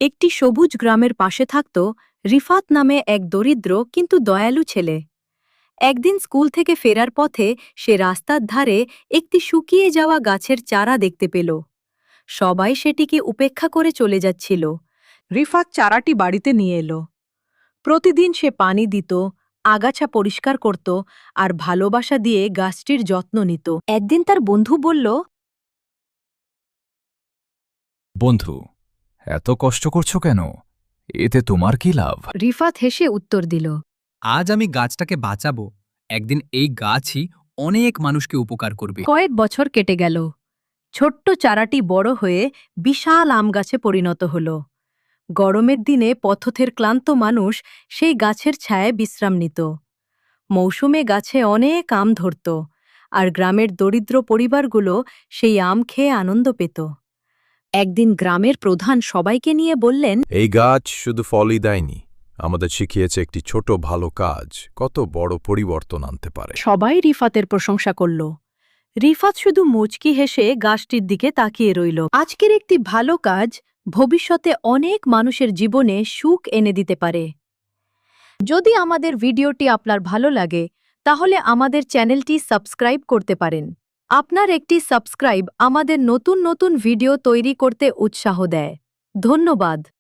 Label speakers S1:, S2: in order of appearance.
S1: একটি সবুজ গ্রামের পাশে থাকত রিফাত নামে এক দরিদ্র কিন্তু দয়ালু ছেলে। একদিন স্কুল থেকে ফেরার পথে সে রাস্তার ধারে একটি শুকিয়ে যাওয়া গাছের চারা দেখতে পেল। সবাই সেটিকে উপেক্ষা করে চলে যাচ্ছিল। রিফাত চারাটি বাড়িতে নিয়ে এলো। প্রতিদিন সে পানি দিত, আগাছা পরিষ্কার করত আর ভালোবাসা দিয়ে গাছটির যত্ন নিত। একদিন তার বন্ধু বলল,
S2: বন্ধু, এত কষ্ট করছো কেন? এতে তোমার কি লাভ?
S1: রিফাত হেসে উত্তর দিল,
S3: আজ আমি গাছটাকে বাঁচাবো। একদিন এই গাছই অনেক মানুষকে উপকার করবে।
S1: কয়েক বছর কেটে গেল। ছোট্ট চারাটি বড় হয়ে বিশাল আম গাছে পরিণত হল। গরমের দিনে পথথের ক্লান্ত মানুষ সেই গাছের ছায়ায় বিশ্রাম নিত। মৌসুমে গাছে অনেক আম ধরত, আর গ্রামের দরিদ্র পরিবারগুলো সেই আম খেয়ে আনন্দ পেত। একদিন গ্রামের প্রধান সবাইকে নিয়ে বললেন,
S4: এই গাছ শুধু ফলই দেয়নি, আমাদের শিখিয়েছে একটি ছোট ভালো কাজ কত বড় পরিবর্তন আনতে পারে।
S1: সবাই রিফাতের প্রশংসা করল। রিফাত শুধু মুচকি হেসে গাছটির দিকে তাকিয়ে রইল। আজকের একটি ভালো কাজ ভবিষ্যতে অনেক মানুষের জীবনে সুখ এনে দিতে পারে। যদি আমাদের ভিডিওটি আপনার ভালো লাগে তাহলে আমাদের চ্যানেলটি সাবস্ক্রাইব করতে পারেন। আপনার একটি সাবস্ক্রাইব আমাদের নতুন নতুন ভিডিও তৈরি করতে উৎসাহ দেয়। ধন্যবাদ।